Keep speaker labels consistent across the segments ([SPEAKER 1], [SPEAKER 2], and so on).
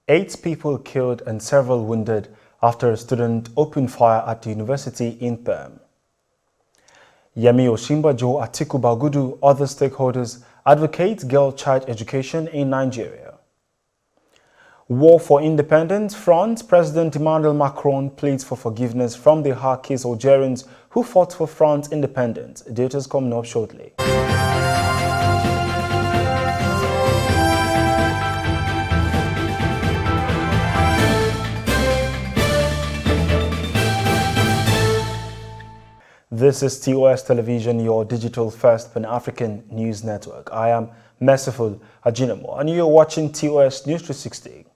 [SPEAKER 1] 8 people killed and several wounded after a student opened fire at the university in Perm. Yemi, Osinbajo, Atiku Bagudu, other stakeholders advocate girl-child education in Nigeria. War for independence, France President Emmanuel Macron pleads for forgiveness from the Harkis Algerians who fought for France's independence. Details coming up shortly. This is TOS Television, your digital-first Pan-African news network. I am Merciful Ajinamo, and you're watching TOS News 360.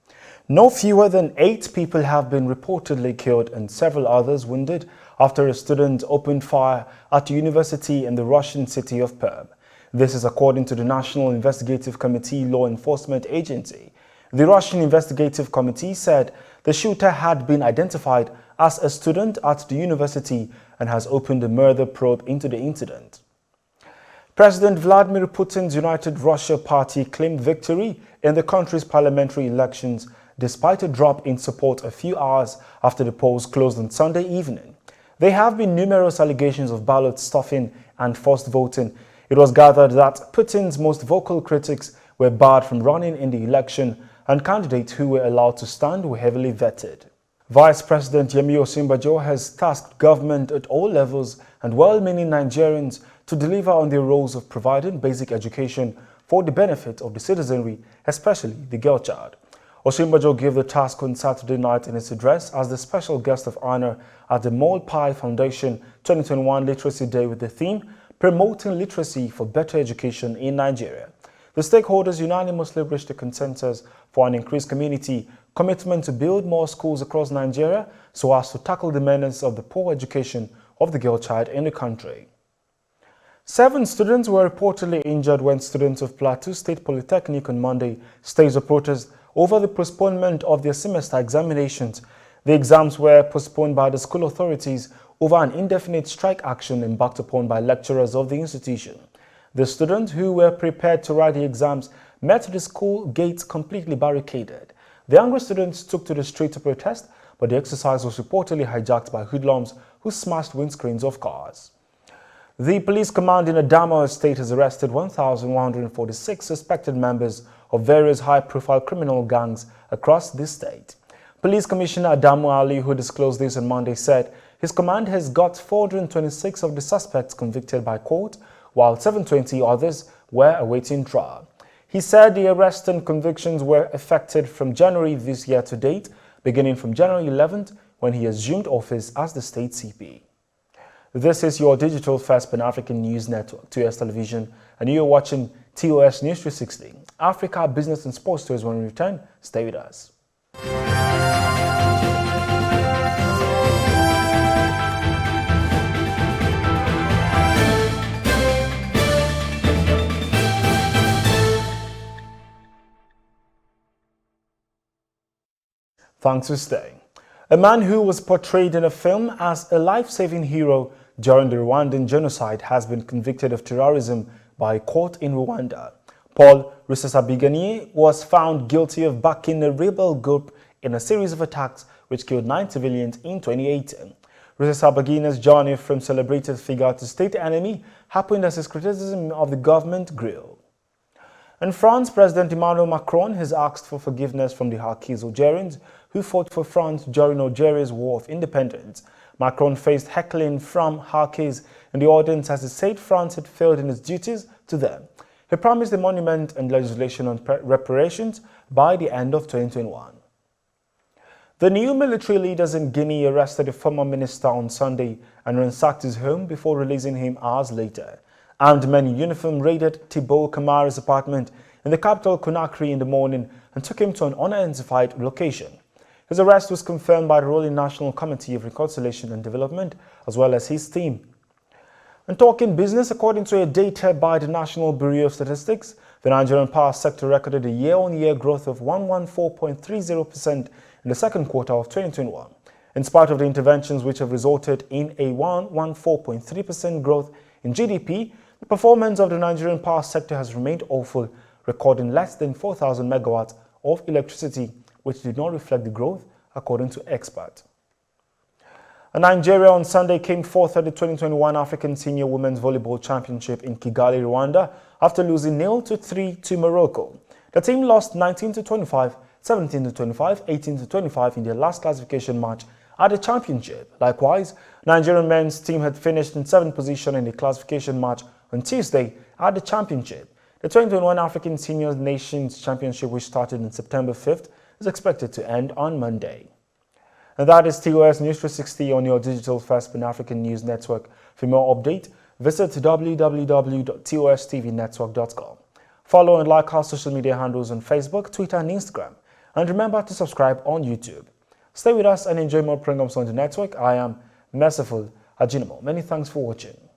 [SPEAKER 1] No fewer than 8 people have been reportedly killed and several others wounded after a student opened fire at a university in the Russian city of Perm. This is according to the National Investigative Committee Law Enforcement Agency. The Russian Investigative Committee said the shooter had been identified as a student at the university and has opened a murder probe into the incident. President Vladimir Putin's United Russia Party claimed victory in the country's parliamentary elections despite a drop in support a few hours after the polls closed on Sunday evening. There have been numerous allegations of ballot stuffing and forced voting. It was gathered that Putin's most vocal critics were barred from running in the election, and candidates who were allowed to stand were heavily vetted. Vice President Yemi Osinbajo has tasked government at all levels and well-meaning Nigerians to deliver on their roles of providing basic education for the benefit of the citizenry, especially the girl child. Osinbajo gave the task on Saturday night in his address as the special guest of honor at the Molpai Foundation 2021 Literacy Day with the theme, Promoting Literacy for Better Education in Nigeria. The stakeholders unanimously reached a consensus for an increased community commitment to build more schools across Nigeria so as to tackle the menace of the poor education of the girl child in the country. 7 students were reportedly injured when students of Plateau State Polytechnic on Monday staged a protest over the postponement of their semester examinations. The exams were postponed by the school authorities over an indefinite strike action embarked upon by lecturers of the institution. The students who were prepared to write the exams met the school gates completely barricaded. The angry students took to the street to protest, but the exercise was reportedly hijacked by hoodlums who smashed windscreens of cars. The police command in Adamawa State has arrested 1,146 suspected members of various high-profile criminal gangs across the state. Police Commissioner Adamu Ali, who disclosed this on Monday, said his command has got 426 of the suspects convicted by court, while 720 others were awaiting trial. He said the arrests and convictions were effected from January this year to date, beginning from January 11th when he assumed office as the state CP. This is your digital first Pan-African news network, TOS Television, and you're watching TOS News 360. Africa, business and sports stories when we return. Stay with us. Thanks for staying. A man who was portrayed in a film as a life-saving hero during the Rwandan genocide has been convicted of terrorism by a court in Rwanda. Paul Rusesabagina was found guilty of backing a rebel group in a series of attacks which killed 9 civilians in 2018. Rusesabagina's journey from celebrated figure to state enemy happened as his criticism of the government grew. And France President Emmanuel Macron has asked for forgiveness from the Harkis Algerians who fought for France during Algeria's War of Independence. Macron faced heckling from Harkis in the audience as he said France had failed in its duties to them. He promised a monument and legislation on reparations by the end of 2021. The new military leaders in Guinea arrested a former minister on Sunday and ransacked his home before releasing him hours later. Armed men in uniform raided Thibault Camara's apartment in the capital Conakry in the morning and took him to an unidentified location. His arrest was confirmed by the ruling National Committee of Reconciliation and Development as well as his team. And talking business, according to a data by the National Bureau of Statistics, the Nigerian power sector recorded a year-on-year growth of 114.30% in the second quarter of 2021. In spite of the interventions which have resulted in a 114.3% growth in GDP, the performance of the Nigerian power sector has remained awful, recording less than 4,000 megawatts of electricity which did not reflect the growth, according to experts. Nigeria on Sunday came fourth at the 2021 African Senior Women's Volleyball Championship in Kigali, Rwanda, after losing 0-3 to Morocco. The team lost 19-25, 17-25, 18-25 in their last classification match at the championship. Likewise, Nigerian men's team had finished in 7th position in the classification match on Tuesday at the championship. The 2021 African Senior Nations Championship, which started on September 5th, is expected to end on Monday. And that is TOS News 360 on your digital first Pan-African news network. For more update, visit www.tostvnetwork.com. Follow and like our social media handles on Facebook, Twitter, and Instagram. And remember to subscribe on YouTube. Stay with us and enjoy more programs on the network. I am Merciful Ajinamo. Many thanks for watching.